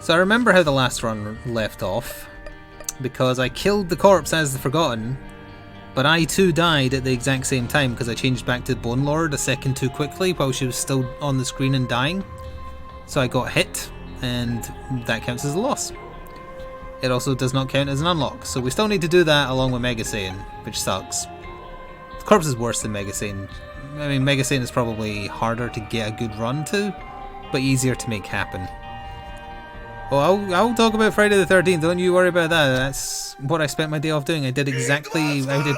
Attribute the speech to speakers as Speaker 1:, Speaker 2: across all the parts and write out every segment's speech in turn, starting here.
Speaker 1: So I remember how the last run left off, because I killed the corpse as the Forgotten, but I too died at the exact same time because I changed back to Bone Lord a second too quickly while she was still on the screen and dying. So I got hit, and that counts as a loss. It also does not count as an unlock, so we still need to do that along with Mega Saiyan, which sucks. The corpse is worse than Mega Saiyan. I mean, Mega Saiyan is probably harder to get a good run to, but easier to make happen. Well, I'll talk about Friday the 13th, don't you worry about that. That's what I spent my day off doing. I did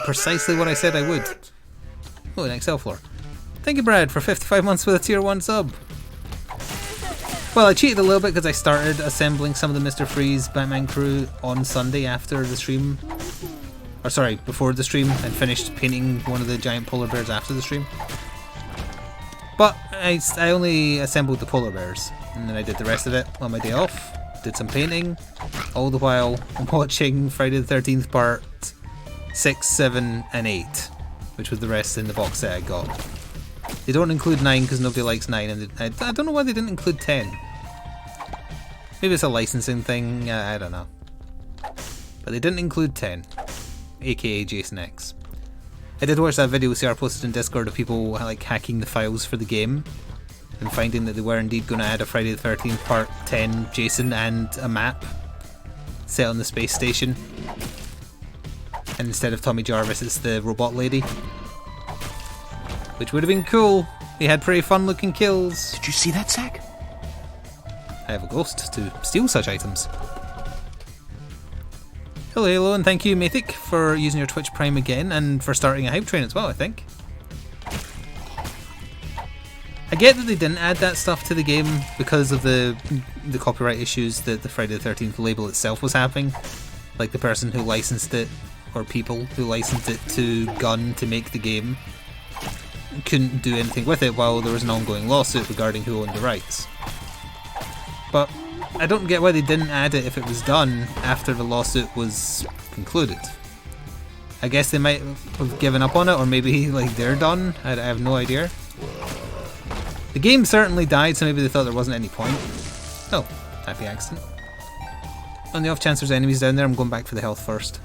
Speaker 1: precisely what I said I would. Oh, an XL floor. Thank you, Brad, for 55 months with a tier 1 sub. Well, I cheated a little bit because I started assembling some of the Mr. Freeze Batman crew on Sunday after the stream. Or sorry, before the stream, and finished painting one of the giant polar bears after the stream. But I only assembled the polar bears, and then I did the rest of it on my day off. Did some painting, all the while watching Friday the 13th part 6, 7 and 8, which was the rest in the box set I got. They don't include 9 because nobody likes 9, and I don't know why they didn't include 10. Maybe it's a licensing thing, I don't know. But they didn't include 10, aka Jason X. I did watch that video CR posted in Discord of people like hacking the files for the game and finding that they were indeed going to add a Friday the 13th part 10 Jason and a map set on the space station. And instead of Tommy Jarvis, it's the robot lady. Which would have been cool. He had pretty fun looking kills.
Speaker 2: Did you see that, Zack?
Speaker 1: I have a ghost to steal such items. Hello, and thank you, Mythic, for using your Twitch Prime again and for starting a hype train as well, I think. I get that they didn't add that stuff to the game because of the copyright issues that the Friday the 13th label itself was having. Like the person who licensed it, or people who licensed it to Gun to make the game, couldn't do anything with it while there was an ongoing lawsuit regarding who owned the rights. But I don't get why they didn't add it if it was done after the lawsuit was concluded. I guess they might have given up on it, or maybe like they're done. I have no idea. The game certainly died, so maybe they thought there wasn't any point. Oh, happy accident. On the off chance there's enemies down there, I'm going back for the health first.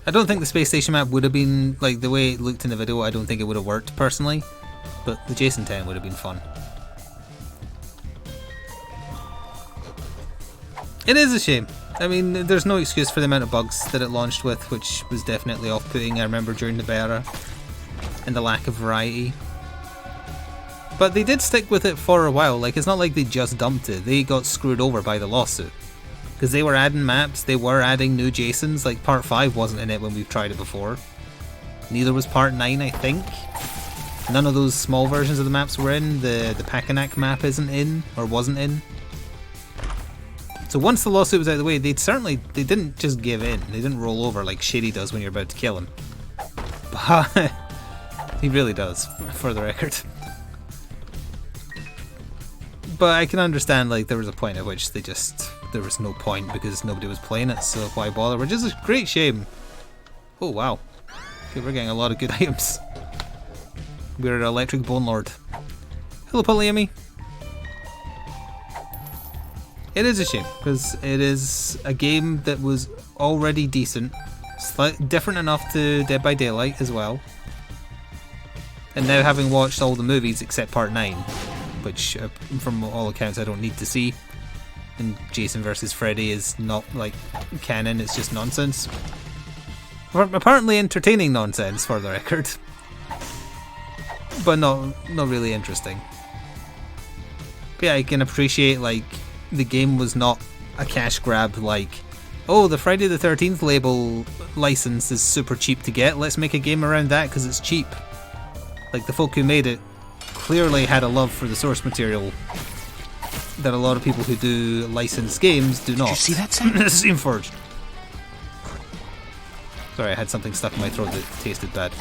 Speaker 1: I don't think the space station map would have been, like the way it looked in the video, I don't think it would have worked personally. But the Jason 10 would have been fun. It is a shame. I mean, there's no excuse for the amount of bugs that it launched with, which was definitely off-putting, I remember, during the beta. And the lack of variety. But they did stick with it for a while. Like, it's not like they just dumped it. They got screwed over by the lawsuit. Because they were adding maps, they were adding new Jasons. Like, Part 5 wasn't in it when we've tried it before. Neither was Part 9, I think. None of those small versions of the maps were in. The Packanack map isn't in, or wasn't in. So once the lawsuit was out of the way, they didn't just give in. They didn't roll over like Shady does when you're about to kill him. But he really does, for the record. But I can understand, like, there was a point at which there was no point because nobody was playing it, so why bother? Which is a great shame. Oh wow. Okay, we're getting a lot of good items. We're an Electric Bone Lord. Hello, Polyami. It is a shame, because it is a game that was already decent, different enough to Dead by Daylight as well. And now having watched all the movies except Part 9, which from all accounts I don't need to see, and Jason vs Freddy is not like canon, it's just nonsense. Apparently entertaining nonsense, for the record. But not really interesting. But yeah, I can appreciate, like, the game was not a cash grab like, oh, the Friday the 13th label license is super cheap to get, let's make a game around that because it's cheap. Like, the folk who made it clearly had a love for the source material that a lot of people who do licensed games do not.
Speaker 2: Did you see that sound?
Speaker 1: Steam Forged. Sorry, I had something stuck in my throat that tasted bad.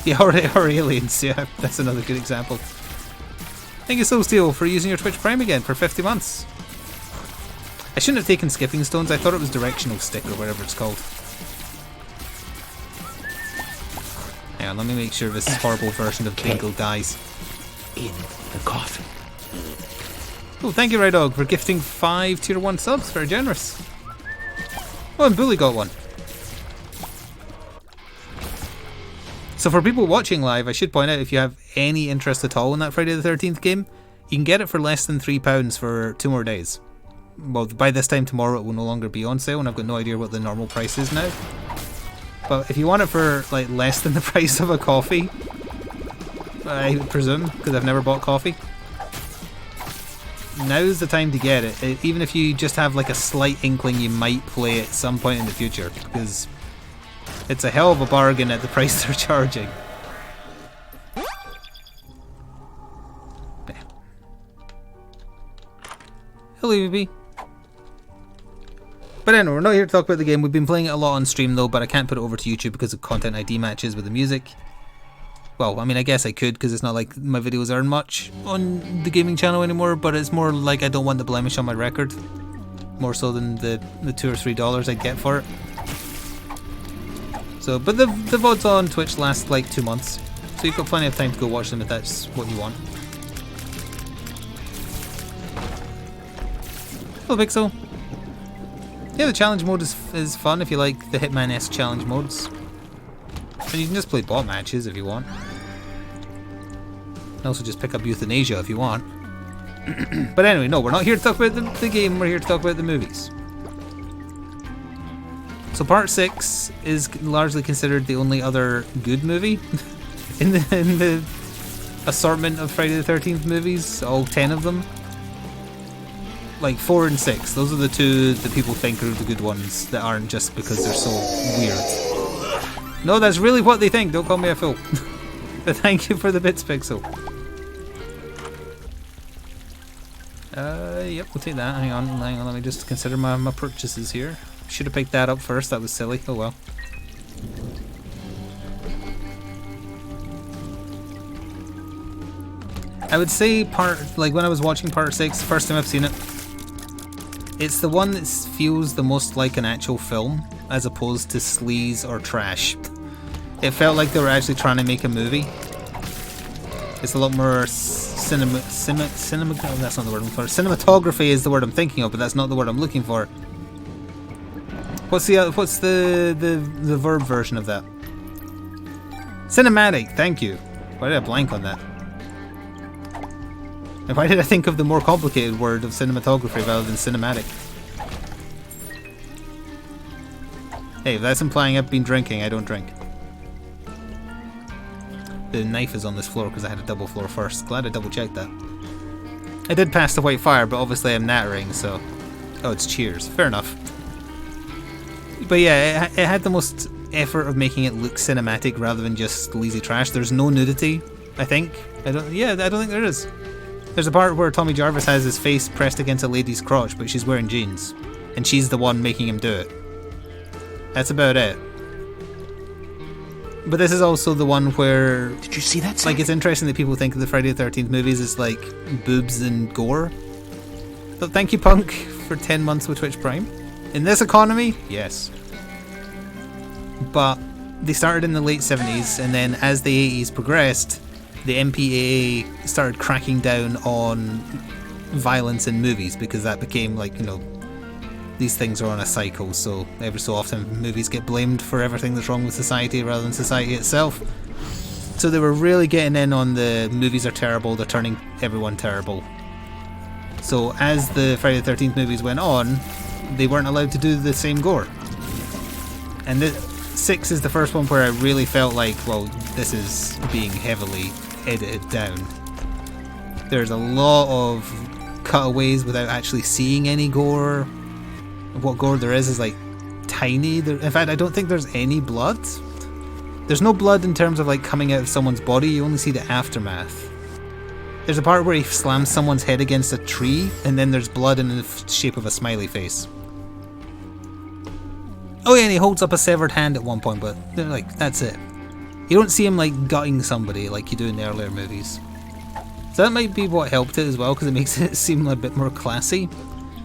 Speaker 1: Yeah, or aliens, yeah, that's another good example. Thank you, Soulsteel, for using your Twitch Prime again for 50 months. I shouldn't have taken Skipping Stones, I thought it was Directional Stick or whatever it's called. Yeah, let me make sure this horrible version of Bingo dies.
Speaker 2: In the coffin.
Speaker 1: Oh, thank you, Red Dog, for gifting 5 tier 1 subs. Very generous. Oh, and Bully got one. So for people watching live, I should point out, if you have any interest at all in that Friday the 13th game, you can get it for less than £3 for 2 more days. Well, by this time tomorrow it will no longer be on sale, and I've got no idea what the normal price is now. But if you want it for like less than the price of a coffee, I presume, because I've never bought coffee, now's the time to get it, even if you just have like a slight inkling you might play at some point in the future, because it's a hell of a bargain at the price they're charging. Hello, UB. But anyway, we're not here to talk about the game. We've been playing it a lot on stream though, but I can't put it over to YouTube because of content ID matches with the music. Well, I mean, I guess I could, because it's not like my videos earn much on the gaming channel anymore, but it's more like I don't want the blemish on my record. More so than the $2 or $3 I'd get for it. So, but the VODs on Twitch last like 2 months, so you've got plenty of time to go watch them if that's what you want. Hello, Pixel. Yeah, the challenge mode is fun if you like the Hitman-esque challenge modes. And you can just play bot matches if you want. And also just pick up euthanasia if you want. But anyway, no, we're not here to talk about the game, we're here to talk about the movies. So part 6 is largely considered the only other good movie in the assortment of Friday the 13th movies, all 10 of them. Like 4 and 6, those are the 2 that people think are the good ones that aren't just because they're so weird. No, that's really what they think, don't call me a fool. But thank you for the bits, Pixel. Yep, we'll take that. Hang on, let me just consider my purchases here. Should have picked that up first, that was silly. Oh well. I would say when I was watching part 6, first time I've seen it, it's the one that feels the most like an actual film, as opposed to sleaze or trash. It felt like they were actually trying to make a movie. It's a lot more cinema. Oh, that's not the word I'm looking for. Cinematography is the word I'm thinking of, but that's not the word I'm looking for. What's the verb version of that? Cinematic. Thank you. Why did I blank on that? And why did I think of the more complicated word of cinematography rather than cinematic? Hey, if that's implying I've been drinking, I don't drink. The knife is on this floor because I had a double floor first. Glad I double checked that. I did pass the white fire, but obviously I'm nattering, so... Oh, it's cheers. Fair enough. But yeah, it had the most effort of making it look cinematic rather than just sleazy trash. There's no nudity, I think. I don't think there is. There's a part where Tommy Jarvis has his face pressed against a lady's crotch, but she's wearing jeans. And she's the one making him do it. That's about it. But this is also the one where...
Speaker 2: Did you see that?
Speaker 1: Like, it's interesting that people think of the Friday the 13th movies as, like, boobs and gore. So thank you, Punk, for 10 months with Twitch Prime. In this economy, yes. But they started in the late 70s, and then as the 80s progressed, the MPAA started cracking down on violence in movies, because that became, like, you know, these things are on a cycle, so every so often movies get blamed for everything that's wrong with society rather than society itself. So they were really getting in on the movies are terrible, they're turning everyone terrible. So as the Friday the 13th movies went on, they weren't allowed to do the same gore. And 6 is the first one where I really felt like, well, this is being heavily edited down. There's a lot of cutaways without actually seeing any gore. What gore there is like tiny. In fact, I don't think there's any blood. There's no blood in terms of like coming out of someone's body, you only see the aftermath. There's a part where he slams someone's head against a tree, and then there's blood in the shape of a smiley face. Oh yeah, and he holds up a severed hand at one point, but like, that's it. You don't see him like gutting somebody like you do in the earlier movies. So that might be what helped it as well, because it makes it seem a bit more classy.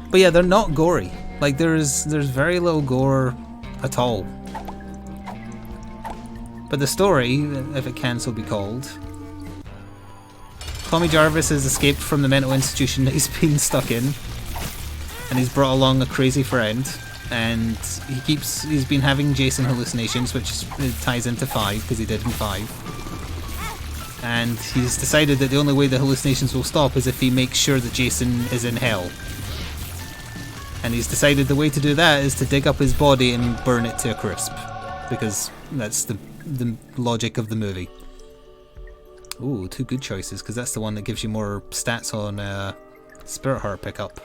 Speaker 1: But yeah, they're not gory. Like, there's very little gore at all. But the story, if it can so be called, Tommy Jarvis has escaped from the mental institution that he's been stuck in, and he's brought along a crazy friend, and he's been having Jason hallucinations, which ties into 5 because he did in 5. And he's decided that the only way the hallucinations will stop is if he makes sure that Jason is in hell. And he's decided the way to do that is to dig up his body and burn it to a crisp, because that's the logic of the movie. Ooh, 2 good choices, because that's the one that gives you more stats on Spirit Heart pickup.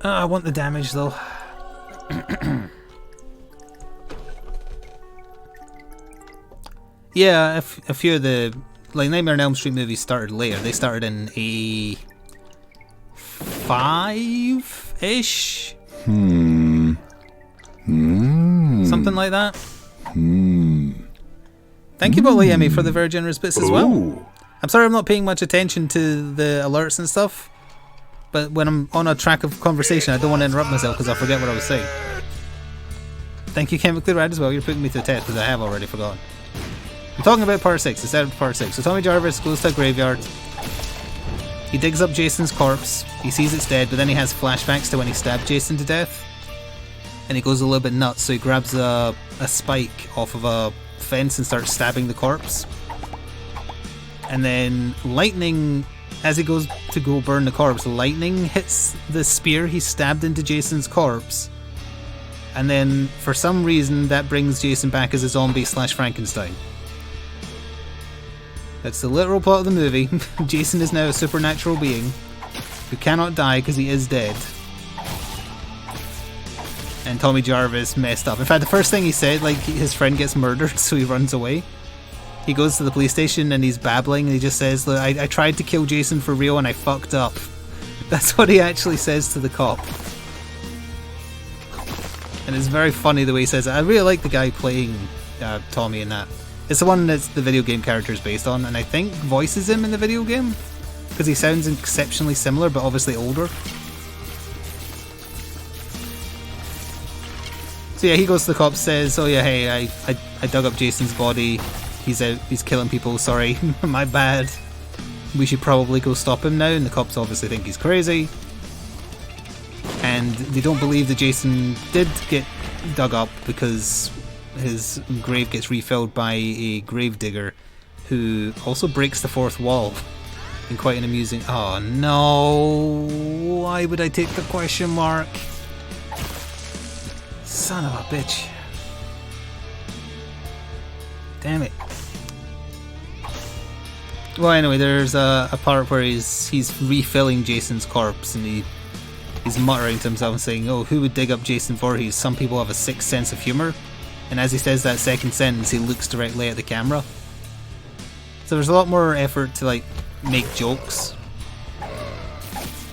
Speaker 1: I want the damage though. Yeah, a few of the Nightmare on Elm Street movies started later. They started in 85-ish? Something like that. Thank you, Bolly Emmy, for the very generous bits as well. I'm sorry I'm not paying much attention to the alerts and stuff, but when I'm on a track of conversation, I don't want to interrupt myself because I forget what I was saying. Thank you, Chemically Rad, as well. You're putting me to the test because I have already forgotten. I'm talking about part 6, instead of part 6. So Tommy Jarvis goes to a graveyard. He digs up Jason's corpse. He sees it's dead, but then he has flashbacks to when he stabbed Jason to death. And he goes a little bit nuts, so he grabs a spike off of a fence and starts stabbing the corpse. And then lightning, as he goes to go burn the corpse, lightning hits the spear he stabbed into Jason's corpse. And then, for some reason, that brings Jason back as a zombie / Frankenstein. That's the literal plot of the movie. Jason is now a supernatural being who cannot die because he is dead. And Tommy Jarvis messed up. In fact, the first thing he said, his friend gets murdered, so he runs away. He goes to the police station and he's babbling and he just says, "Look, I tried to kill Jason for real and I fucked up." That's what he actually says to the cop. And it's very funny the way he says it. I really like the guy playing Tommy in that. It's the one that's the video game character is based on, and I think voices him in the video game because he sounds exceptionally similar, but obviously older. So yeah, he goes to the cops, says, "Oh yeah, hey, I dug up Jason's body. He's out. He's killing people. Sorry, my bad. We should probably go stop him now." And the cops obviously think he's crazy, and they don't believe that Jason did get dug up because his grave gets refilled by a grave digger who also breaks the fourth wall in quite an amusing... Oh no! Why would I take the question mark? Son of a bitch. Damn it. Well, anyway, there's a part where he's refilling Jason's corpse and he's muttering to himself and saying, "Oh, who would dig up Jason Voorhees? Some people have a sick sense of humour." And as he says that second sentence, he looks directly at the camera. So there's a lot more effort to make jokes.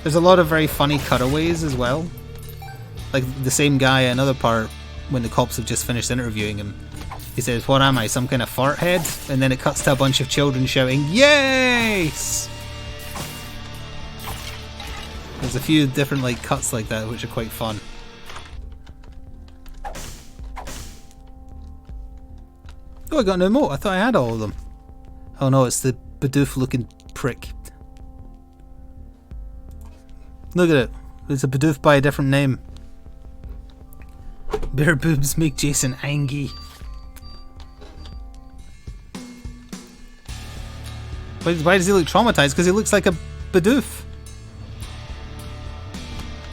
Speaker 1: There's a lot of very funny cutaways as well. Like the same guy, another part, when the cops have just finished interviewing him, he says, "What am I, some kind of fart head?" And then it cuts to a bunch of children shouting, "Yes!" There's a few different cuts like that which are quite fun. Oh, I got an emote. I thought I had all of them. Oh no, it's the Bidoof looking prick. Look at it. It's a Bidoof by a different name. Bare boobs make Jason angry. Why does he look traumatized? Because he looks like a Bidoof.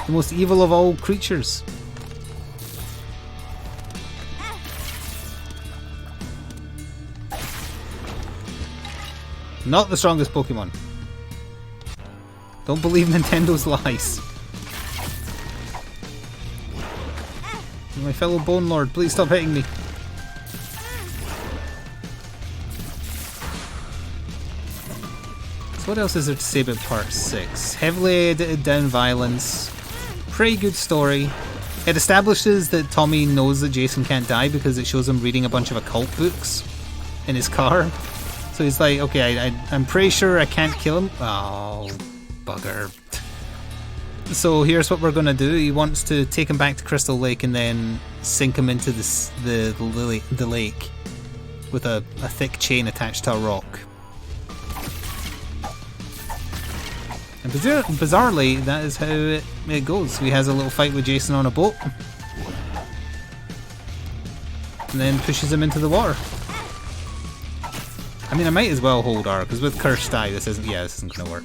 Speaker 1: The most evil of all creatures. Not the strongest Pokemon. Don't believe Nintendo's lies. My fellow Bone Lord, please stop hitting me. So what else is there to say about part 6? Heavily edited down violence. Pretty good story. It establishes that Tommy knows that Jason can't die because it shows him reading a bunch of occult books in his car. So he's like, okay, I'm pretty sure I can't kill him. Oh, bugger. So here's what we're going to do. He wants to take him back to Crystal Lake and then sink him into the lake. with a thick chain attached to a rock. And bizarrely, that is how it goes. He has a little fight with Jason on a boat, and then pushes him into the water. I mean, I might as well hold R, because with Cursed Eye, this isn't going to work.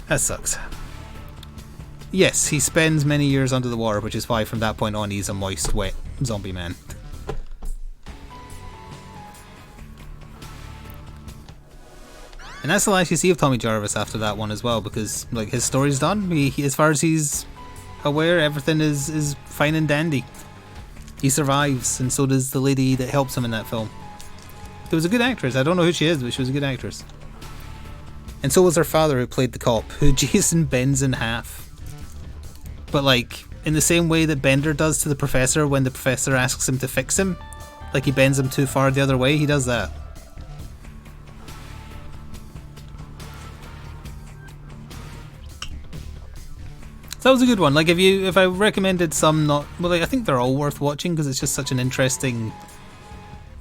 Speaker 1: That sucks. Yes, he spends many years under the water, which is why from that point on he's a moist, wet zombie man. And that's the last you see of Tommy Jarvis after that one as well, because like his story's done. He as far as he's aware, everything is fine and dandy. He survives, and so does the lady that helps him in that film. There was a good actress. I don't know who she is, but she was a good actress. And so was her father, who played the cop, who Jason bends in half. But like in the same way that Bender does to the professor when the professor asks him to fix him, like he bends him too far the other way. He does that. So that was a good one. Like if I recommended some, not well, like, I think they're all worth watching because it's just such an interesting,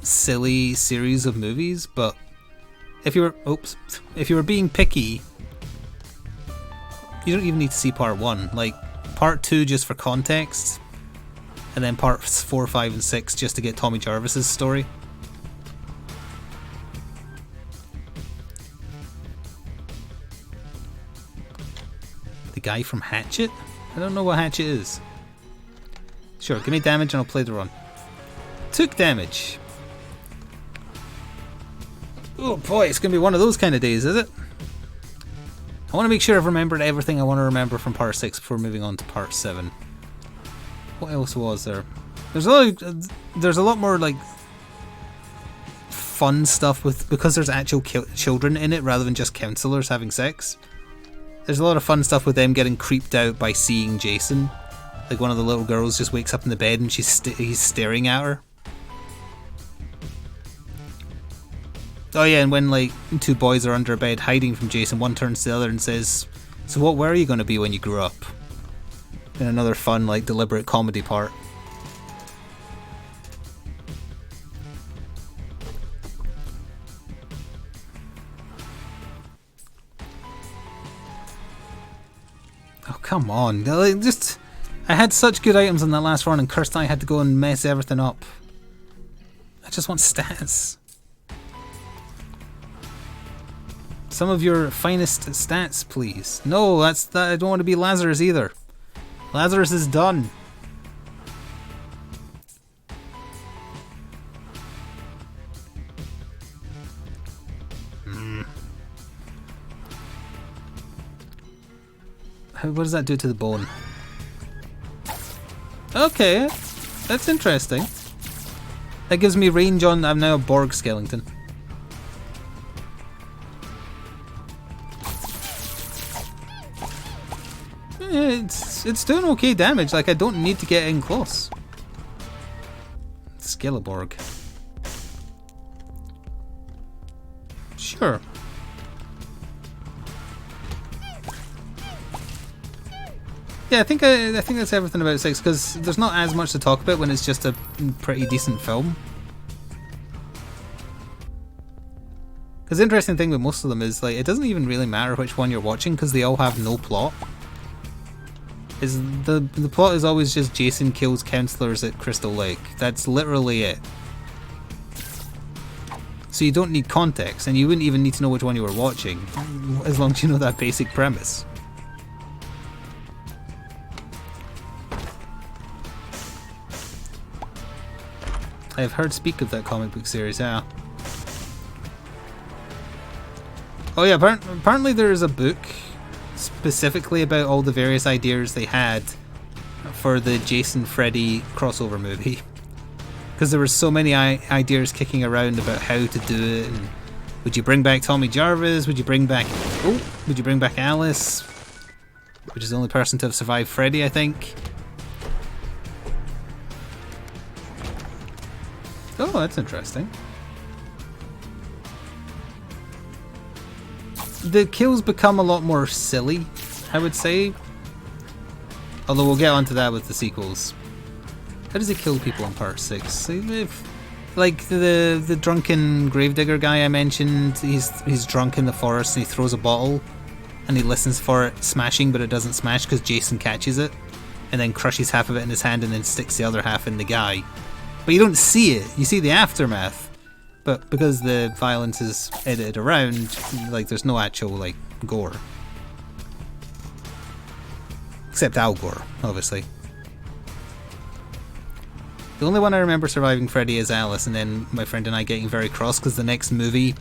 Speaker 1: silly series of movies. But if you were being picky, you don't even need to see part 1. Like part 2 just for context, and then parts 4, 5, and 6 just to get Tommy Jarvis's story. The guy from Hatchet? I don't know what Hatchet is. Sure, give me damage and I'll play the run. Took damage. Oh boy, it's going to be one of those kind of days, is it? I want to make sure I've remembered everything I want to remember from part 6 before moving on to part 7. What else was there? There's a lot more like fun stuff because there's actual children in it rather than just counselors having sex. There's a lot of fun stuff with them getting creeped out by seeing Jason. Like one of the little girls just wakes up in the bed and he's staring at her. Oh yeah, and when like 2 boys are under a bed hiding from Jason, one turns to the other and says, "So what were you going to be when you grew up?" In another fun, like deliberate comedy part. Oh come on! Like, I had such good items in that last run, and Cursed Eye had to go and mess everything up. I just want stats. Some of your finest stats, please. No, I don't want to be Lazarus either. Lazarus is done. What does that do to the bone? Okay, that's interesting. That gives me range on... I'm now a Borg skeleton. It's doing okay damage, like I don't need to get in close. Skeleborg. Sure. Yeah, I think that's everything about 6, because there's not as much to talk about when it's just a pretty decent film. Because the interesting thing with most of them is like it doesn't even really matter which one you're watching because they all have no plot. The plot is always just Jason kills counselors at Crystal Lake. That's literally it. So you don't need context, and you wouldn't even need to know which one you were watching, as long as you know that basic premise. I have heard speak of that comic book series, yeah. Oh yeah, apparently there is a book specifically about all the various ideas they had for the Jason Freddy crossover movie. Because there were so many ideas kicking around about how to do it, and would you bring back Tommy Jarvis? Would you bring back Alice? Which is the only person to have survived Freddy, I think. Oh, that's interesting. The kills become a lot more silly, I would say. Although we'll get onto that with the sequels. How does he kill people in part 6? Like the drunken gravedigger guy I mentioned, he's drunk in the forest and he throws a bottle and he listens for it smashing, but it doesn't smash because Jason catches it and then crushes half of it in his hand and then sticks the other half in the guy. But you don't see it, you see the aftermath. But because the violence is edited around, like there's no actual like gore. Except Al Gore, obviously. The only one I remember surviving Freddy is Alice, and then my friend and I getting very cross because the next movie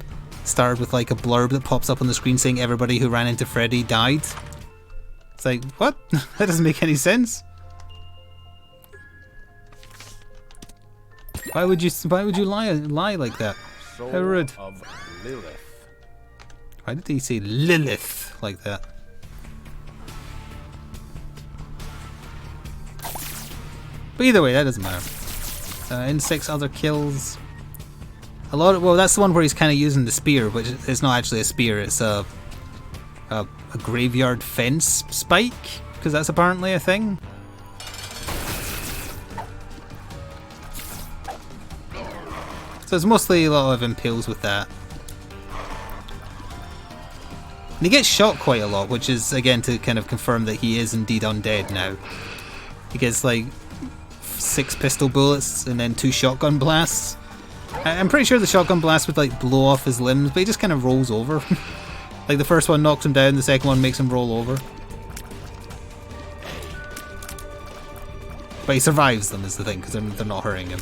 Speaker 1: started with like a blurb that pops up on the screen saying everybody who ran into Freddy died. It's like, what? That doesn't make any sense. Why would you lie like that?
Speaker 2: Soul
Speaker 1: How rude.
Speaker 2: of Lilith.
Speaker 1: Why did he say Lilith like that? But either way, that doesn't matter. In 6 other kills, well, that's the one where he's kind of using the spear, which is not actually a spear. It's a graveyard fence spike, because that's apparently a thing. So it's mostly a lot of impales with that. And he gets shot quite a lot, which is again to kind of confirm that he is indeed undead now. He gets like 6 pistol bullets and then 2 shotgun blasts. I'm pretty sure the shotgun blast would like blow off his limbs, but he just kind of rolls over. Like the first one knocks him down, the second one makes him roll over. But he survives them is the thing, because they're not hurting him.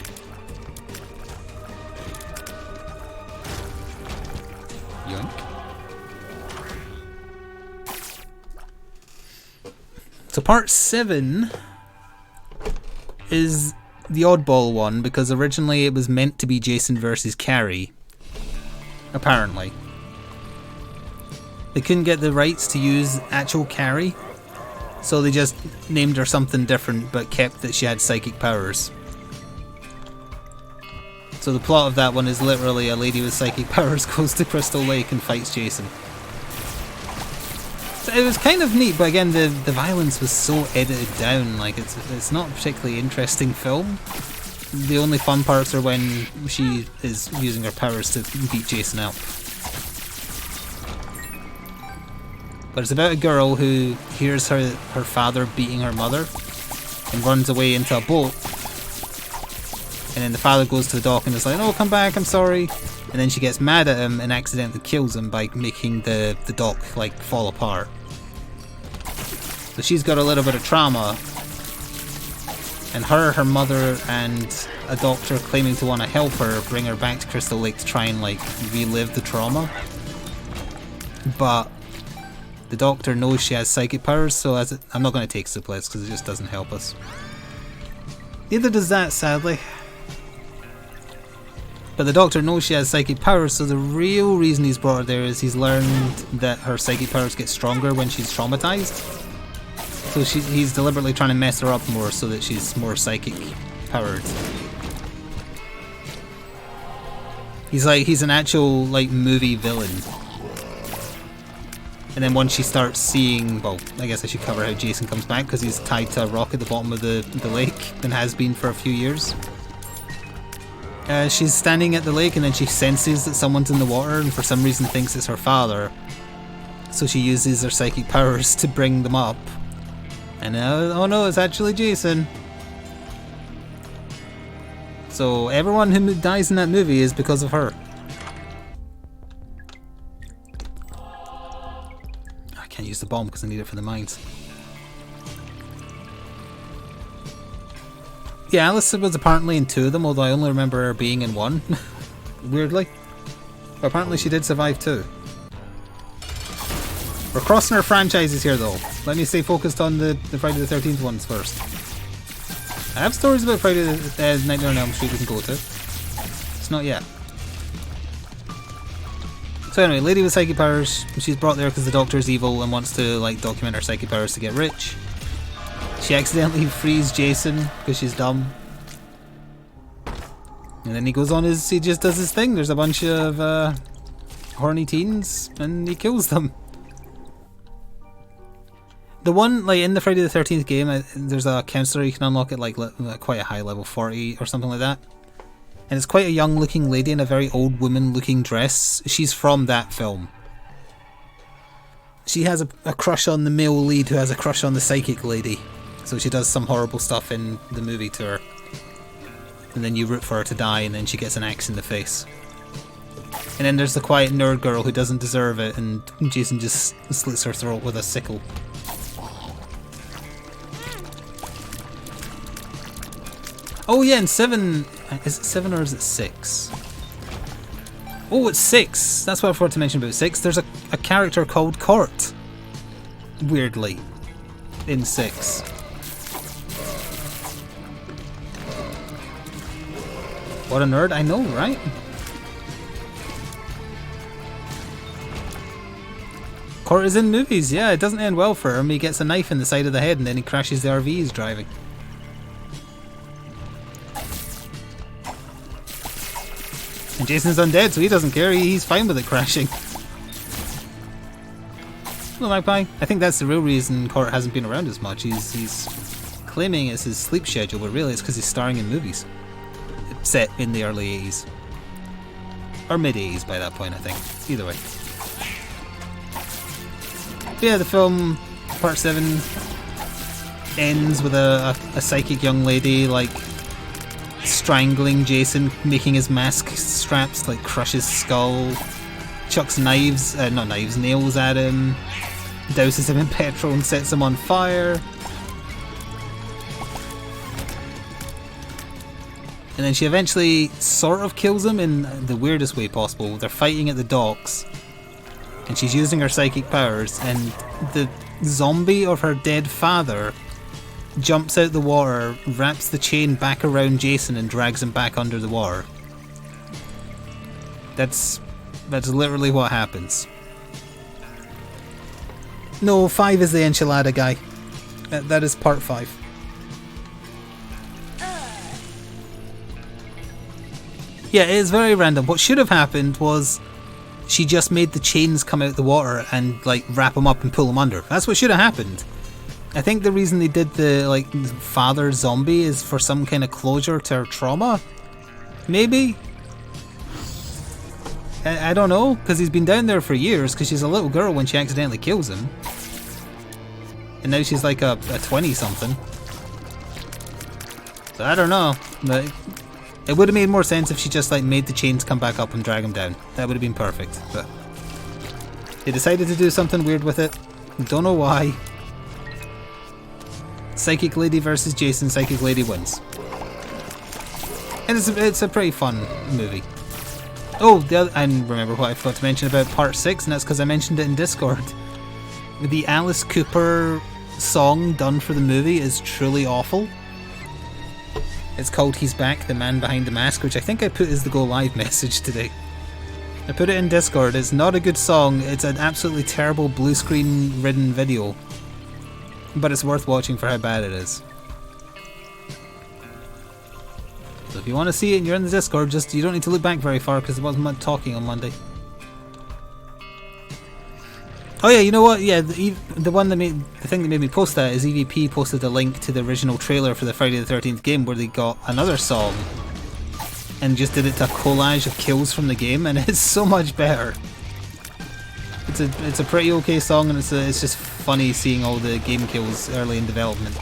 Speaker 1: Yoink. So part 7 is the oddball one, because originally it was meant to be Jason versus Carrie. Apparently. They couldn't get the rights to use actual Carrie, so they just named her something different but kept that she had psychic powers. So the plot of that one is literally a lady with psychic powers goes to Crystal Lake and fights Jason. So it was kind of neat, but again the violence was so edited down, like it's not a particularly interesting film. The only fun parts are when she is using her powers to beat Jason up. But it's about a girl who hears her father beating her mother and runs away into a boat. And then the father goes to the dock and is like, "Oh, come back, I'm sorry." And then she gets mad at him and accidentally kills him by making the dock like fall apart. So she's got a little bit of trauma. And her mother, and a doctor claiming to want to help her bring her back to Crystal Lake to try and like relive the trauma. But the doctor knows she has psychic powers, so I'm not going to take supplies because it just doesn't help us. Neither does that, sadly. But the doctor knows she has psychic powers, so the real reason he's brought her there is he's learned that her psychic powers get stronger when she's traumatized. So he's deliberately trying to mess her up more so that she's more psychic powered. He's an actual like movie villain. And then once she starts seeing, well, I guess I should cover how Jason comes back because he's tied to a rock at the bottom of the lake and has been for a few years. She's standing at the lake and then she senses that someone's in the water and for some reason thinks it's her father. So she uses her psychic powers to bring them up. And oh no, it's actually Jason. So everyone who dies in that movie is because of her. I can't use the bomb because I need it for the mines. Yeah, Alice was apparently in 2 of them, although I only remember her being in 1. Weirdly. But apparently she did survive 2. We're crossing our franchises here though. Let me stay focused on the Friday the 13th ones first. I have stories about Friday the Nightmare on Elm Street we can go to. It's not yet. So anyway, lady with psychic powers, she's brought there because the doctor is evil and wants to like document her psychic powers to get rich. She accidentally frees Jason because she's dumb. And then he goes on he just does his thing. There's a bunch of horny teens and he kills them. The one, like in the Friday the 13th game, there's a counselor you can unlock at like quite a high level, 40 or something like that. and it's quite a young looking lady in a very old woman looking dress. She's from that film. She has a crush on the male lead who has a crush on the psychic lady. So she does some horrible stuff in the movie to her. And then you root for her to die, and then she gets an axe in the face. And then there's the quiet nerd girl who doesn't deserve it, and Jason just slits her throat with a sickle. Oh yeah, and 7... Is it 7 or is it 6? Oh, it's 6! That's what I forgot to mention about 6. There's a character called Court. Weirdly. In 6. What a nerd, I know, right? Court is in movies, yeah, it doesn't end well for him. He gets a knife in the side of the head and then he crashes the RV he's driving. And Jason's undead, so he doesn't care. He's fine with it crashing. Hello, Magpie. I think that's the real reason Court hasn't been around as much. He's claiming it's his sleep schedule, but really it's because he's starring in movies. Set in the early 80s. Or mid-80s by that point, I think. Either way. Yeah, the film, part 7, ends with a psychic young lady, like, strangling Jason, making his mask straps, like, crush his skull, chucks nails at him, douses him in petrol and sets him on fire. And then she eventually sort of kills him in the weirdest way possible. They're fighting at the docks, and she's using her psychic powers, and the zombie of her dead father jumps out the water, wraps the chain back around Jason and drags him back under the water. That's literally what happens. No, 5 is the enchilada guy. That is part 5. Yeah, it is very random. What should have happened was she just made the chains come out the water and like wrap them up and pull them under. That's what should have happened. I think the reason they did the like father zombie is for some kind of closure to her trauma. Maybe? I don't know, because he's been down there for years, because she's a little girl when she accidentally kills him. And now she's like a 20-something. So I don't know, but it would have made more sense if she just like made the chains come back up and drag him down. That would have been perfect, but they decided to do something weird with it. Don't know why. Psychic Lady versus Jason, Psychic Lady wins. And it's a pretty fun movie. Oh, I remember what I forgot to mention about part 6, and that's because I mentioned it in Discord. The Alice Cooper song done for the movie is truly awful. It's called He's Back, the Man Behind the Mask, which I think I put as the Go Live message today. I put it in Discord. It's not a good song. It's an absolutely terrible blue screen ridden video. But it's worth watching for how bad it is. So if you want to see it and you're in the Discord, you don't need to look back very far because there wasn't much talking on Monday. Oh yeah, you know what? Yeah, the thing that made me post that is EVP posted a link to the original trailer for the Friday the 13th game where they got another song and just did it to a collage of kills from the game, and it's so much better. It's a pretty okay song, and it's just funny seeing all the game kills early in development.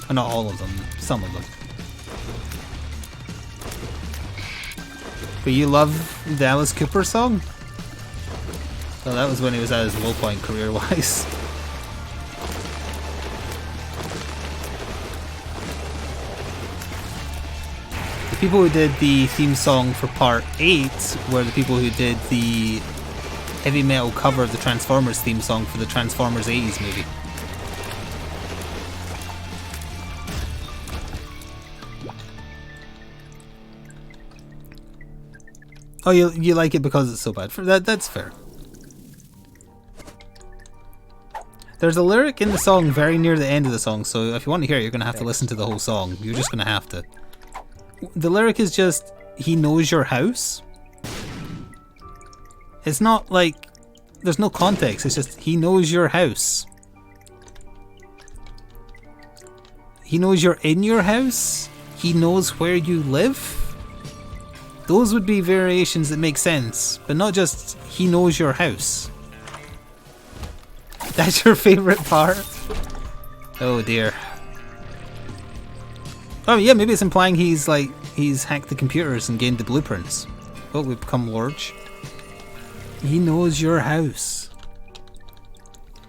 Speaker 1: Well, not all of them, some of them. But you love the Alice Cooper song? Well, that was when he was at his low point career-wise. The people who did the theme song for part 8 were the people who did the heavy metal cover of the Transformers theme song for the Transformers 80s movie. Oh, you like it because it's so bad. That's fair. There's a lyric in the song very near the end of the song, so if you want to hear it, you're going to have to listen to the whole song. You're just going to have to. The lyric is just, he knows your house. It's not like, there's no context, it's just, he knows your house. He knows you're in your house. He knows where you live. Those would be variations that make sense, but not just he knows your house. That's your favourite part? Oh dear. Oh yeah, maybe it's implying he's hacked the computers and gained the blueprints. Oh, we've become Lorge. He knows your house.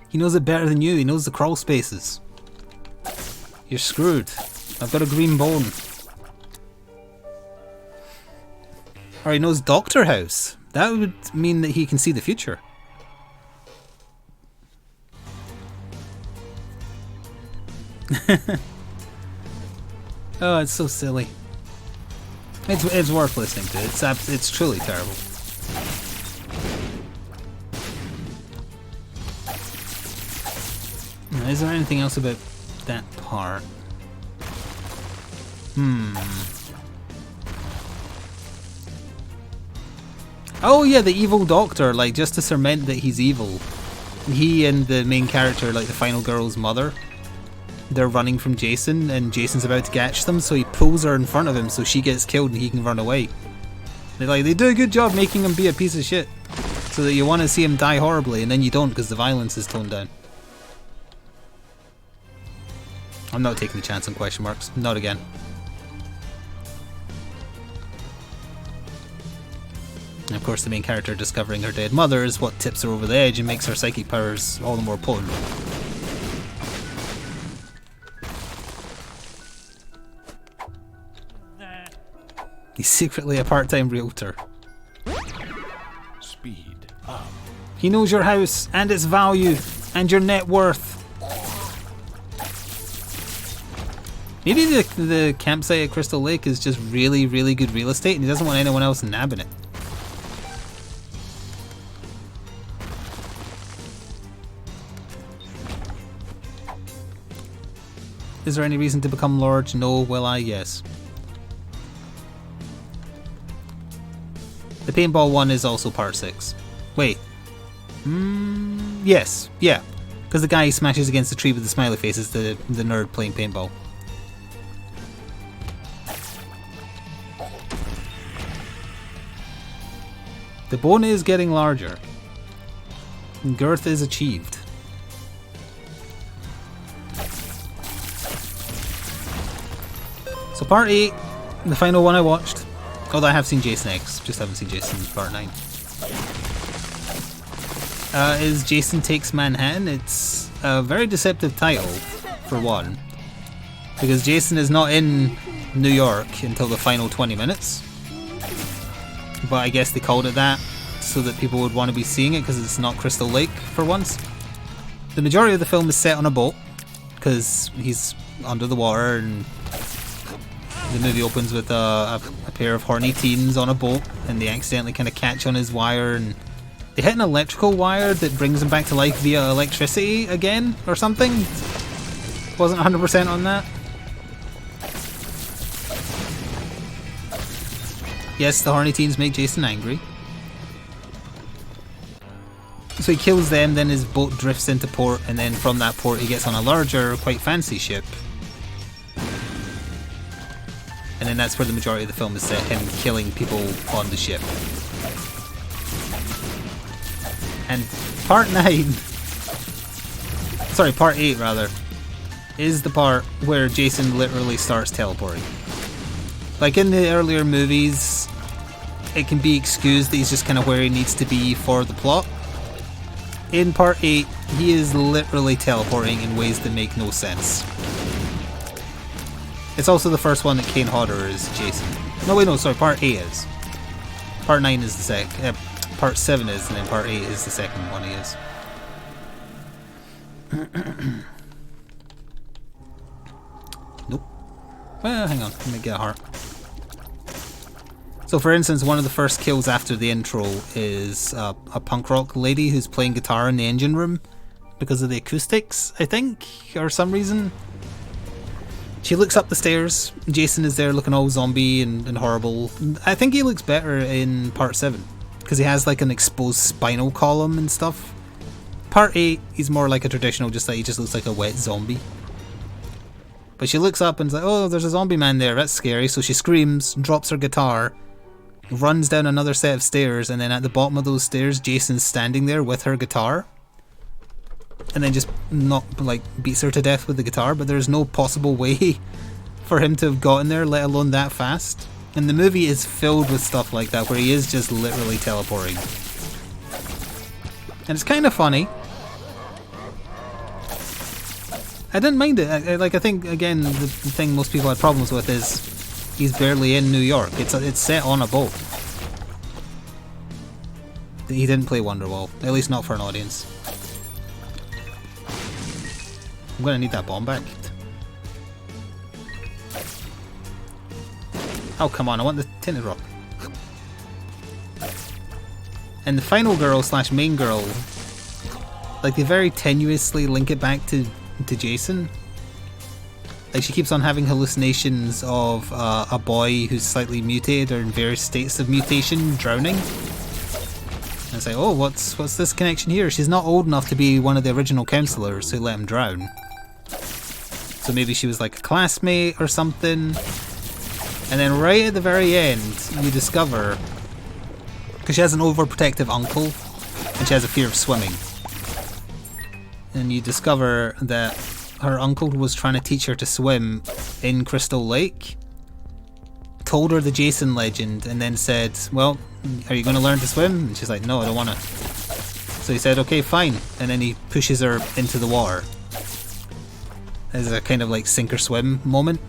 Speaker 1: He knows it better than you. He knows the crawl spaces. You're screwed. I've got a green bone. Or he knows Doctor House. That would mean that he can see the future. Oh, it's so silly. It's worth listening to. It's truly terrible. Now, is there anything else about that part? Oh yeah, the evil doctor, like just to cement that he's evil. He and the main character, like the final girl's mother, they're running from Jason and Jason's about to catch them, so he pulls her in front of him so she gets killed and he can run away. They do a good job making him be a piece of shit, so that you want to see him die horribly, and then you don't because the violence is toned down. I'm not taking the chance on question marks. Not again. And of course the main character discovering her dead mother is what tips her over the edge and makes her psychic powers all the more potent. He's secretly a part-time realtor.
Speaker 2: Speed up.
Speaker 1: He knows your house and its value and your net worth. Maybe the campsite at Crystal Lake is just really, really good real estate and he doesn't want anyone else nabbing it. Is there any reason to become Lord? No. Will I? Yes. The paintball one is also part 6. Wait. Yes. Yeah. Because the guy smashes against the tree with the smiley face is the nerd playing paintball. The bone is getting larger. Girth is achieved. So part 8, the final one I watched, although I have seen Jason X, just haven't seen Jason part 9, is Jason Takes Manhattan. It's a very deceptive title, for one, because Jason is not in New York until the final 20 minutes, but I guess they called it that so that people would want to be seeing it because it's not Crystal Lake for once. The majority of the film is set on a boat because he's under the water, and the movie opens with a pair of horny teens on a boat and they accidentally kind of catch on his wire and they hit an electrical wire that brings him back to life via electricity again or something. Wasn't 100% on that. Yes, the horny teens make Jason angry. So he kills them, then his boat drifts into port, and then from that port he gets on a larger, quite fancy ship. And then that's where the majority of the film is set, him killing people on the ship. And part 9, sorry, part 8 rather, is the part where Jason literally starts teleporting. Like in the earlier movies, it can be excused that he's just kind of where he needs to be for the plot. In part 8, he is literally teleporting in ways that make no sense. It's also the first one that Kane Hodder is Jason. No wait, no, sorry, part 8 is. Part 9 is the second, part 7 is, and then part 8 is the second one he is. Nope. Well, hang on, let me get a heart. So for instance, one of the first kills after the intro is a punk rock lady who's playing guitar in the engine room because of the acoustics, I think, or some reason. She looks up the stairs, Jason is there looking all zombie and horrible. I think he looks better in part 7, because he has like an exposed spinal column and stuff. Part 8, he's more like a traditional, just like he just looks like a wet zombie. But she looks up and is like, oh, there's a zombie man there, that's scary. So she screams, drops her guitar, runs down another set of stairs, and then at the bottom of those stairs, Jason's standing there with her guitar. And then just beats her to death with the guitar, but there's no possible way for him to have gotten there, let alone that fast. And the movie is filled with stuff like that, where he is just literally teleporting. And it's kind of funny. I didn't mind it. I think, again, the thing most people had problems with is he's barely in New York. It's set on a boat. He didn't play Wonderwall, at least not for an audience. I'm gonna need that bomb back. Oh, come on, I want the tinted rock. And the final girl slash main girl, like, they very tenuously link it back to Jason. Like, she keeps on having hallucinations of a boy who's slightly mutated or in various states of mutation drowning. And it's like, oh, what's this connection here? She's not old enough to be one of the original counselors who let him drown. So maybe she was like a classmate or something. And then right at the very end, you discover, because she has an overprotective uncle, and she has a fear of swimming. And you discover that her uncle was trying to teach her to swim in Crystal Lake, told her the Jason legend, and then said, well, are you going to learn to swim? And she's like, no, I don't want to. So he said, okay, fine. And then he pushes her into the water. As a kind of like sink or swim moment.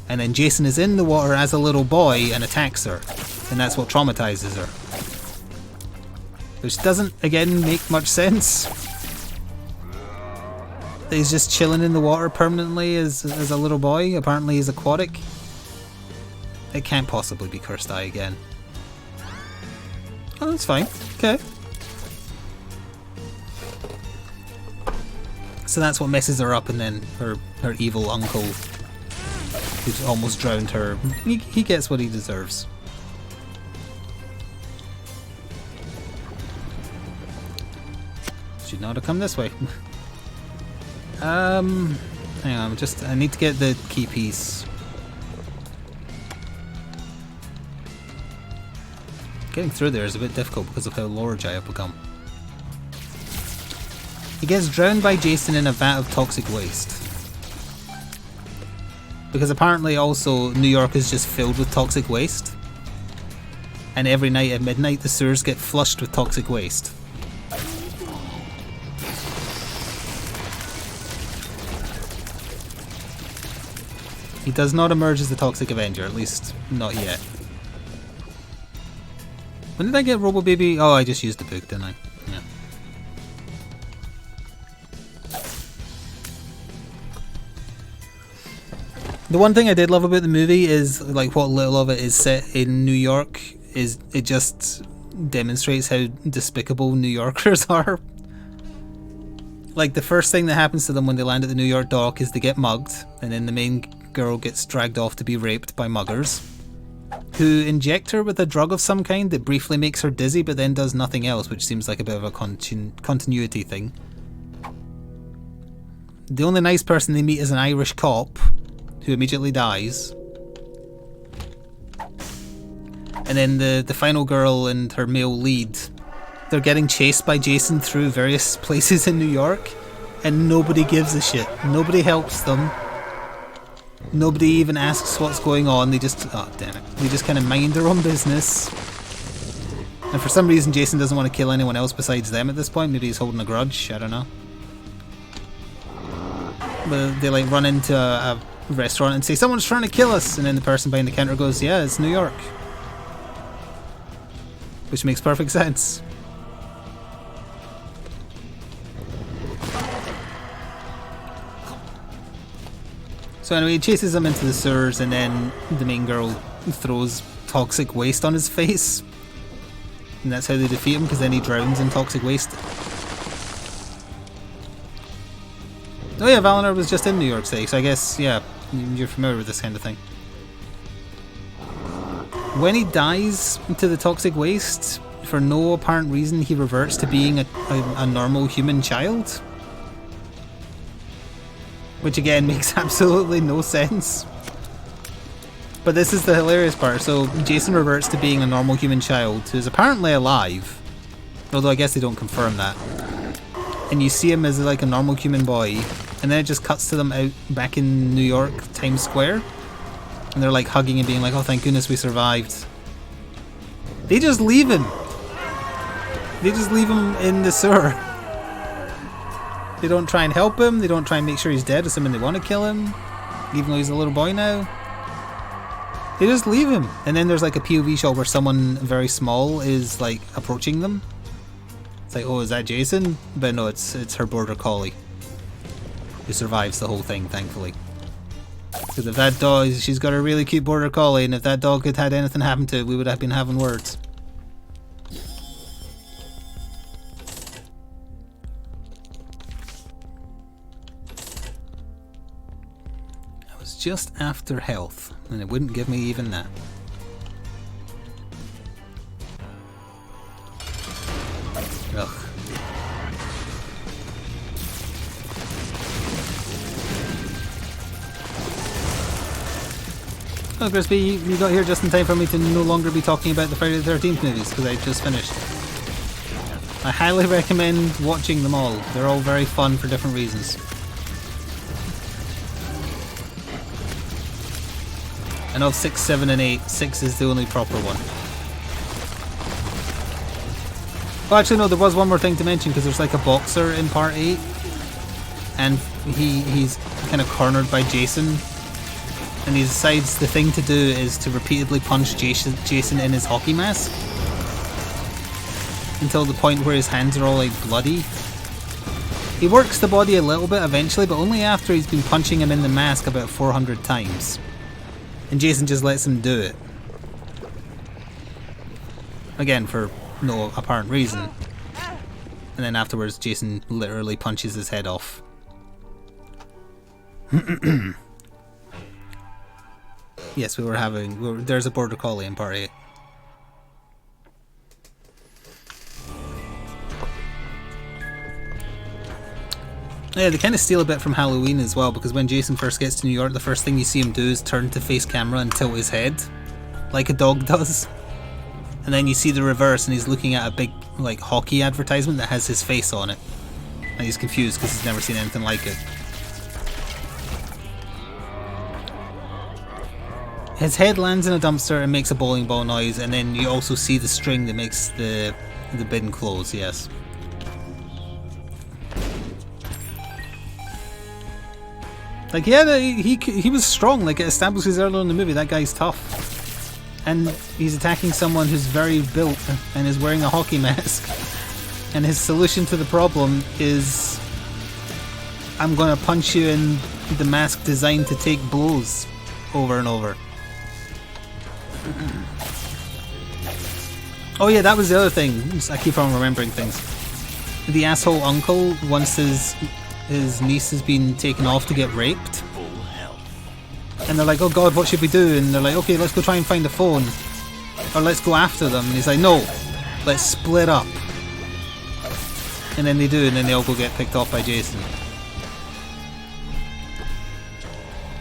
Speaker 1: And then Jason is in the water as a little boy and attacks her. And that's what traumatizes her. Which doesn't, again, make much sense. He's just chilling in the water permanently as a little boy. Apparently he's aquatic. It can't possibly be Cursed Eye again. Oh, that's fine. Okay. So that's what messes her up, and then her evil uncle, who's almost drowned her, he gets what he deserves. Should not have come this way. Hang on, I need to get the key piece. Getting through there is a bit difficult because of how large I have become. He gets drowned by Jason in a vat of toxic waste. Because apparently also New York is just filled with toxic waste. And every night at midnight the sewers get flushed with toxic waste. He does not emerge as the Toxic Avenger, at least not yet. When did I get Robo Baby? Oh, I just used the book, didn't I? Yeah. The one thing I did love about the movie is, like, what little of it is set in New York, is it just demonstrates how despicable New Yorkers are. Like, the first thing that happens to them when they land at the New York dock is they get mugged, and then the main girl gets dragged off to be raped by muggers, who inject her with a drug of some kind that briefly makes her dizzy but then does nothing else, which seems like a bit of a continuity thing. The only nice person they meet is an Irish cop, who immediately dies. And then the final girl and her male lead, they're getting chased by Jason through various places in New York, and nobody gives a shit. Nobody helps them. Nobody even asks what's going on. They just, oh damn it, they just kind of mind their own business. And for some reason Jason doesn't want to kill anyone else besides them at this point. Maybe he's holding a grudge, I don't know. But they like run into a restaurant and say, someone's trying to kill us, and then the person behind the counter goes, yeah, it's New York. Which makes perfect sense. So anyway, he chases him into the sewers, and then the main girl throws toxic waste on his face. And that's how they defeat him, because then he drowns in toxic waste. Oh yeah, Valinor was just in New York City, so I guess, yeah, you're familiar with this kind of thing. When he dies to the toxic waste, for no apparent reason, he reverts to being a normal human child. Which again makes absolutely no sense. But this is the hilarious part. So Jason reverts to being a normal human child who's apparently alive. Although I guess they don't confirm that. And you see him as like a normal human boy. And then it just cuts to them out back in New York, Times Square. And they're like hugging and being like, oh thank goodness we survived. They just leave him. They just leave him in the sewer. They don't try and help him. They don't try and make sure he's dead, assuming they want to kill him. Even though he's a little boy now. They just leave him. And then there's like a POV shot where someone very small is like approaching them. It's like, oh, is that Jason? But no, it's her border collie. Who survives the whole thing, thankfully. Because if that dog, she's got a really cute border collie, and if that dog had had anything happen to it, we would have been having words. I was just after health, and it wouldn't give me even that. Ugh. Oh, Crispy, you got here just in time for me to no longer be talking about the Friday the 13th movies, because I just finished. I highly recommend watching them all. They're all very fun for different reasons. And of 6, 7, and 8, 6 is the only proper one. Well, actually, no, there was one more thing to mention, because there's like a boxer in part 8, and he's kind of cornered by Jason. And he decides the thing to do is to repeatedly punch Jason in his hockey mask until the point where his hands are all like bloody. He works the body a little bit eventually, but only after he's been punching him in the mask about 400 times. And Jason just lets him do it. Again, for no apparent reason. And then afterwards Jason literally punches his head off. Yes, there's a border collie in part 8. Yeah, they kind of steal a bit from Halloween as well, because when Jason first gets to New York, the first thing you see him do is turn to face camera and tilt his head, like a dog does. And then you see the reverse, and he's looking at a big, like, hockey advertisement that has his face on it. And he's confused because he's never seen anything like it. His head lands in a dumpster and makes a bowling ball noise, and then you also see the string that makes the bin close, yes. Like, yeah, he was strong, like it establishes earlier in the movie, that guy's tough. And he's attacking someone who's very built and is wearing a hockey mask. And his solution to the problem is, I'm gonna punch you in the mask designed to take blows over and over. Oh yeah, that was the other thing. I keep on remembering things. The asshole uncle, once his niece has been taken off to get raped, and they're like, oh god, what should we do? And they're like, okay, let's go try and find a phone, or let's go after them. And he's like, no, let's split up. And then they do, and then they all go get picked off by Jason.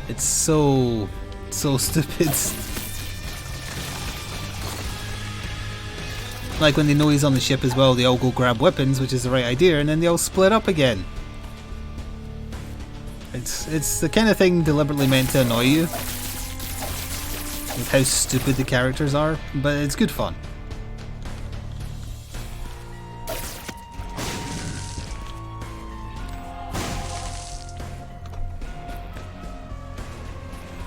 Speaker 1: It's so stupid. Like when they know he's on the ship as well, they all go grab weapons, which is the right idea, and then they all split up again. It's the kind of thing deliberately meant to annoy you with how stupid the characters are, but it's good fun.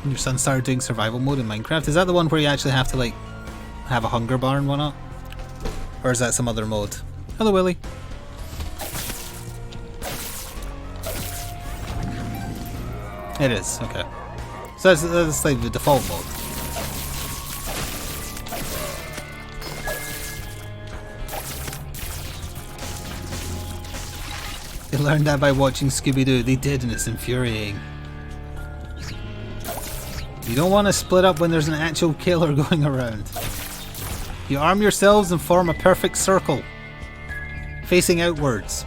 Speaker 1: Your son started doing survival mode in Minecraft. Is that the one where you actually have to like have a hunger bar and whatnot? Or is that some other mode? Hello, Willy. It is, okay. So that's like the default mode. They learned that by watching Scooby-Doo. They did, and it's infuriating. You don't want to split up when there's an actual killer going around. You arm yourselves and form a perfect circle, facing outwards.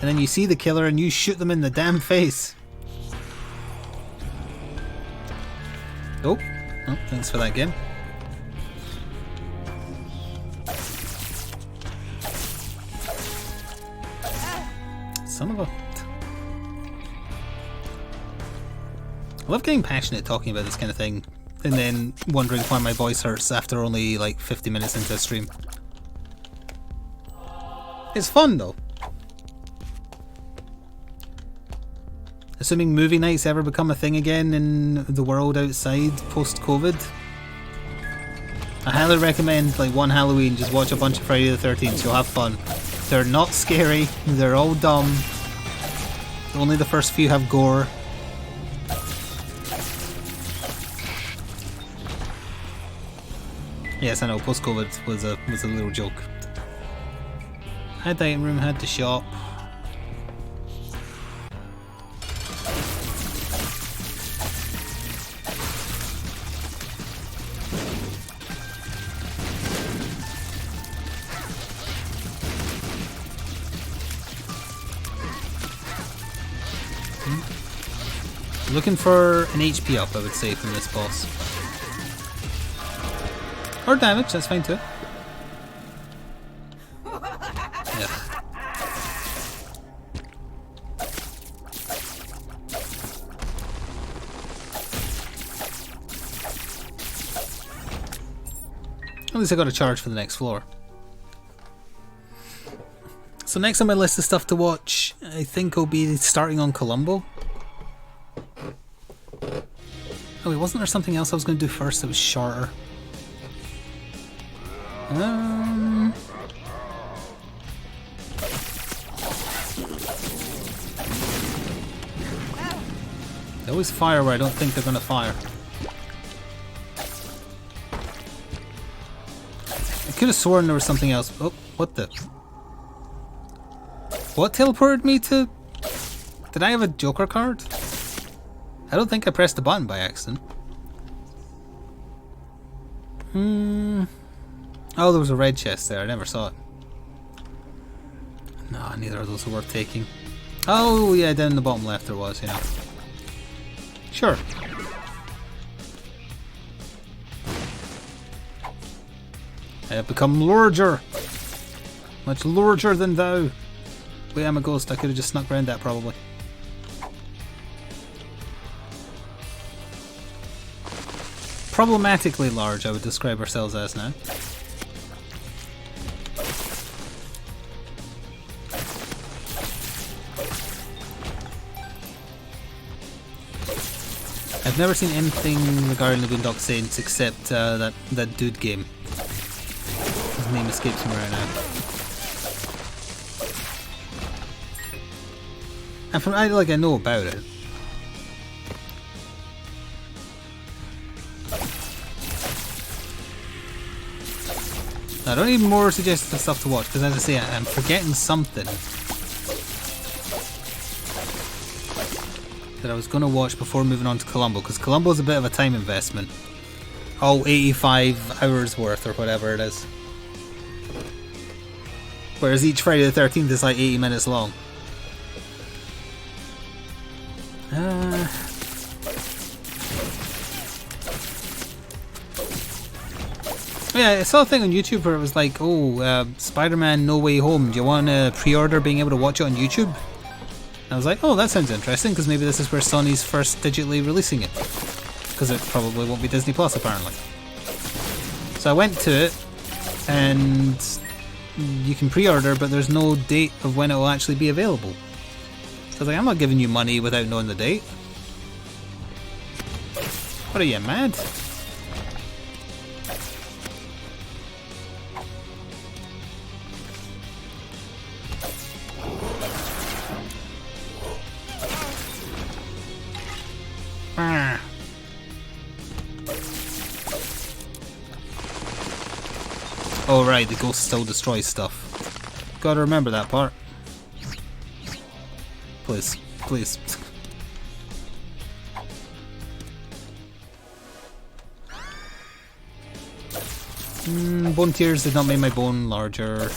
Speaker 1: And then you see the killer and you shoot them in the damn face. Oh, Oh, thanks for that game. Son of a... I love getting passionate talking about this kind of thing and then wondering why my voice hurts after only like 50 minutes into a stream. It's fun though. Assuming movie nights ever become a thing again in the world outside post-COVID, I highly recommend like one Halloween just watch a bunch of Friday the 13th. You'll have fun. They're not scary, they're all dumb. Only the first few have gore. Yes, I know, post-COVID was a little joke. Had the item room, had the shop. Looking for an HP up, I would say, from this boss. Or damage, that's fine too. Yeah. At least I got a charge for the next floor. So next on my list of stuff to watch, I think will be starting on Columbo. Oh wait, wasn't there something else I was going to do first that was shorter? They always fire where I don't think they're going to fire. I could have sworn there was something else. Oh, what the? What teleported me to... Did I have a Joker card? I don't think I pressed the button by accident. Oh, there was a red chest there. I never saw it. No, neither of those are worth taking. Oh, yeah, down in the bottom left there was, yeah. Sure. I have become larger. Much larger than thou. Wait, I'm a ghost. I could have just snuck around that probably. Problematically large, I would describe ourselves as now. I've never seen anything regarding the Boondock Saints except that dude game. His name escapes me right now. And from I know about it. I don't need more suggested stuff to watch because, as I say, I'm forgetting something that I was going to watch before moving on to Columbo, because Columbo's a bit of a time investment. Oh, 85 hours worth or whatever it is. Whereas each Friday the 13th is like 80 minutes long. Yeah, I saw a thing on YouTube where it was like, oh, Spider-Man No Way Home, do you want to pre-order being able to watch it on YouTube? And I was like, oh, that sounds interesting, because maybe this is where Sony's first digitally releasing it. Because it probably won't be Disney Plus, apparently. So I went to it, and you can pre-order, but there's no date of when it will actually be available. So I was like, I'm not giving you money without knowing the date. What are you, mad? Oh right, the ghost still destroys stuff. Gotta remember that part. Please, please. Bone tears did not make my bone larger.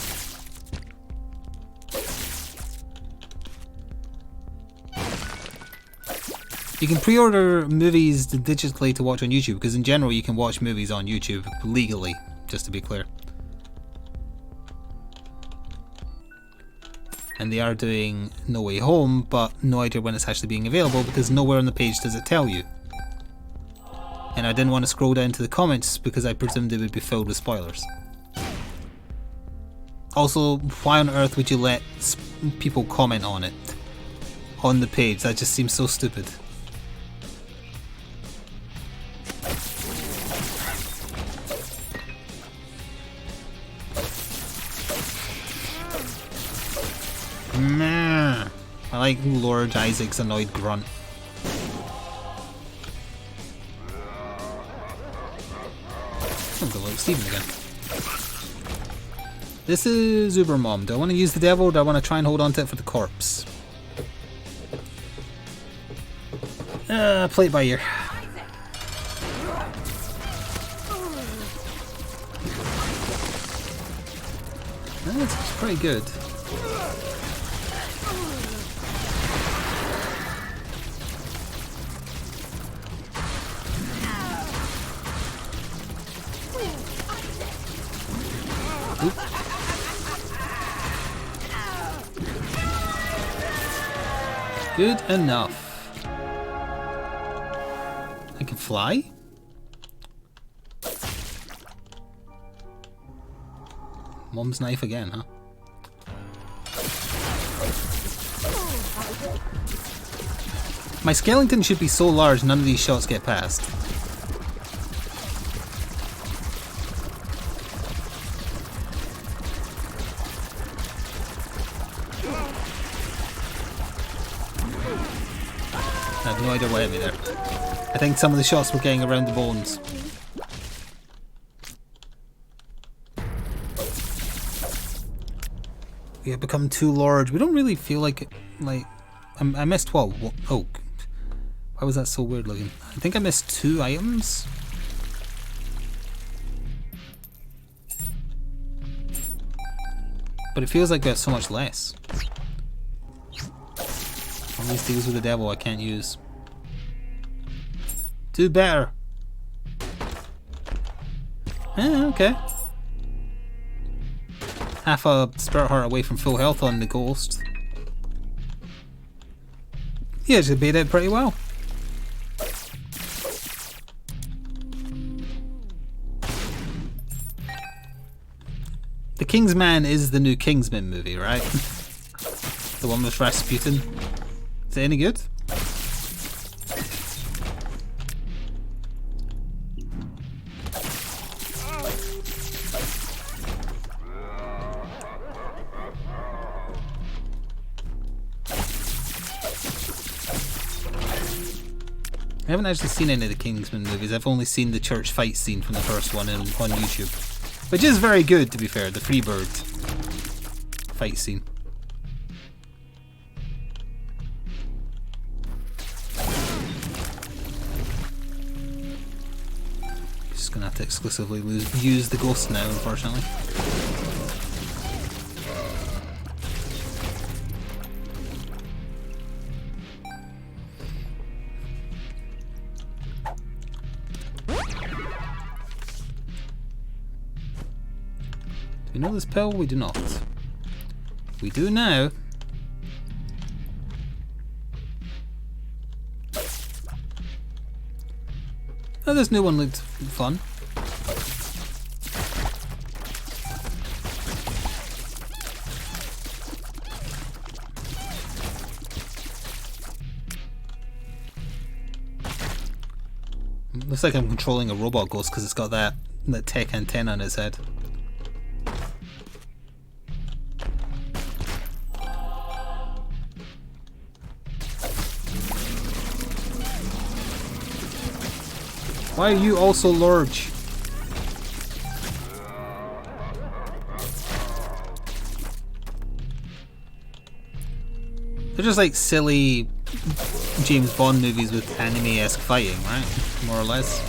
Speaker 1: You can pre-order movies digitally to watch on YouTube, because in general you can watch movies on YouTube legally, just to be clear. And they are doing No Way Home, but no idea when it's actually being available, because nowhere on the page does it tell you. And I didn't want to scroll down to the comments because I presumed they would be filled with spoilers. Also, why on earth would you let people comment on it on the page? That just seems so stupid. Meh. I like Lord Isaac's annoyed grunt. I'm gonna look Steven again. This is Ubermom. Do I want to use the devil, or do I want to try and hold on to it for the corpse? Play it by ear. That's pretty good. Good enough. I can fly? Mom's knife again, huh? My skeleton should be so large none of these shots get past. I have no idea what hit me there. I think some of the shots were getting around the bones. We have become too large. We don't really feel like it, I missed what? Oh, why was that so weird looking? I think I missed 2 items. But it feels like there's so much less. All these deals with the devil I can't use. Do better. Okay. Half a spirit heart away from full health on the ghost. Yeah, just beat it pretty well. The Kingsman is the new Kingsman movie, right? The one with Rasputin. Is it any good? I haven't actually seen any of the Kingsman movies. I've only seen the church fight scene from the first one on YouTube. Which is very good, to be fair, the Freebird fight scene. Just gonna have to exclusively use the ghost now, unfortunately. We know this pill? We do not. We do now. Oh, this new one looked fun. Looks like I'm controlling a robot ghost because it's got that tech antenna on its head. Why are you also large? They're just like silly James Bond movies with anime-esque fighting, right? More or less.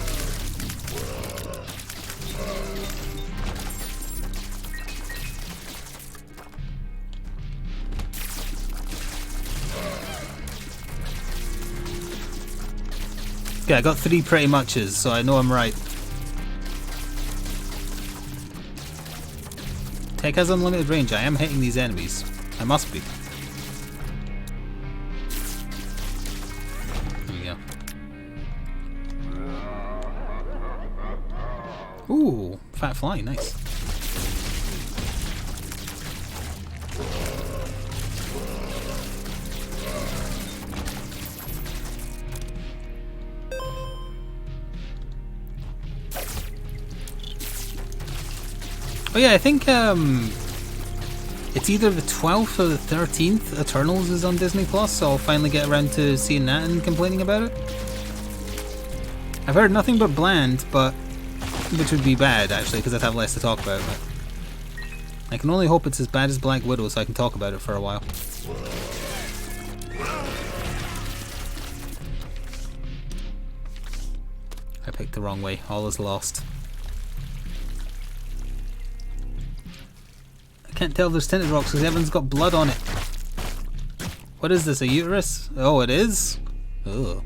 Speaker 1: Yeah, I got 3 pretty muches, so I know I'm right. Tech has unlimited range. I am hitting these enemies. I must be. There we go. Ooh, fat fly, nice. Oh yeah, I think it's either the 12th or the 13th Eternals is on Disney Plus, so I'll finally get around to seeing that and complaining about it. I've heard nothing but bland, but which would be bad actually, because I'd have less to talk about. But I can only hope it's as bad as Black Widow, so I can talk about it for a while. I picked the wrong way. All is lost. Can't tell if there's tinted rocks because everyone's got blood on it. What is this, a uterus? Oh, it is? Ugh.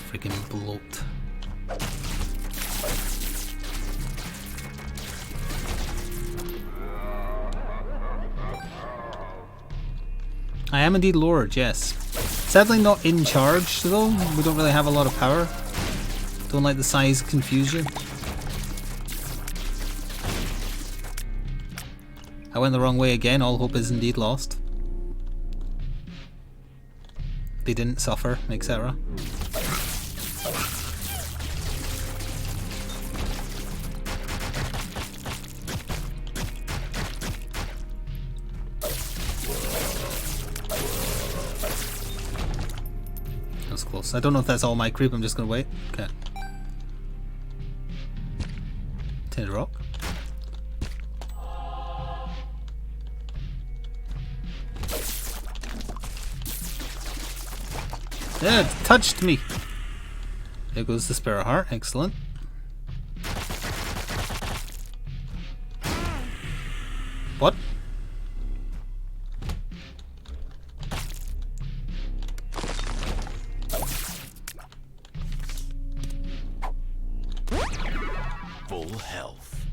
Speaker 1: Freaking bloat. I am indeed Lord, yes. Sadly not in charge though, we don't really have a lot of power. Don't let the size confuse you. I went the wrong way again, all hope is indeed lost. They didn't suffer, etc. Close. I don't know if that's all my creep, I'm just gonna wait. Okay. Tinted rock. Yeah, it touched me. There goes the Spirit Heart, excellent. What?
Speaker 2: Full health.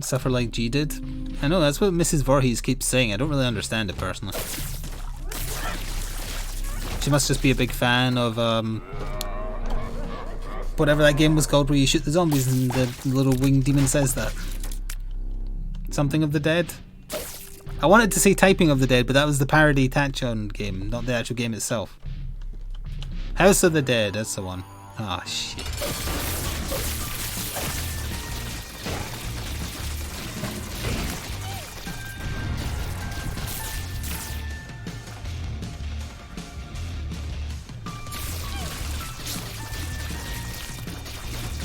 Speaker 1: Suffer like G did. I know, that's what Mrs. Voorhees keeps saying. I don't really understand it personally. She must just be a big fan of whatever that game was called where you shoot the zombies and the little winged demon says that. Something of the Dead? I wanted to say Typing of the Dead, but that was the parody Tatchon game, not the actual game itself. House of the Dead, that's the one. Ah, shit.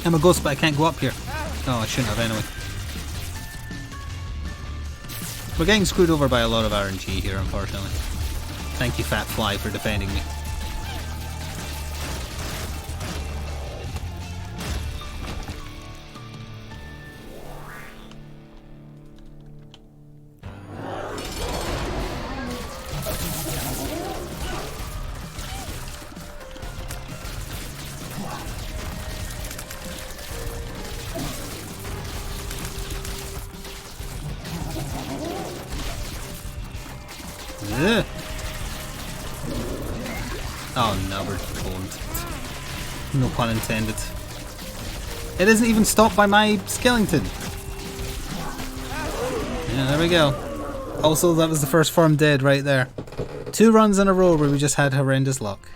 Speaker 1: I'm a ghost, but I can't go up here. Oh, I shouldn't have anyway. We're getting screwed over by a lot of RNG here, unfortunately. Thank you, Fat Fly, for defending me. Ugh. Oh no, we're boned. No pun intended. It isn't even stopped by my skeleton. Yeah, there we go. Also, that was the first form dead right there. 2 runs in a row where we just had horrendous luck.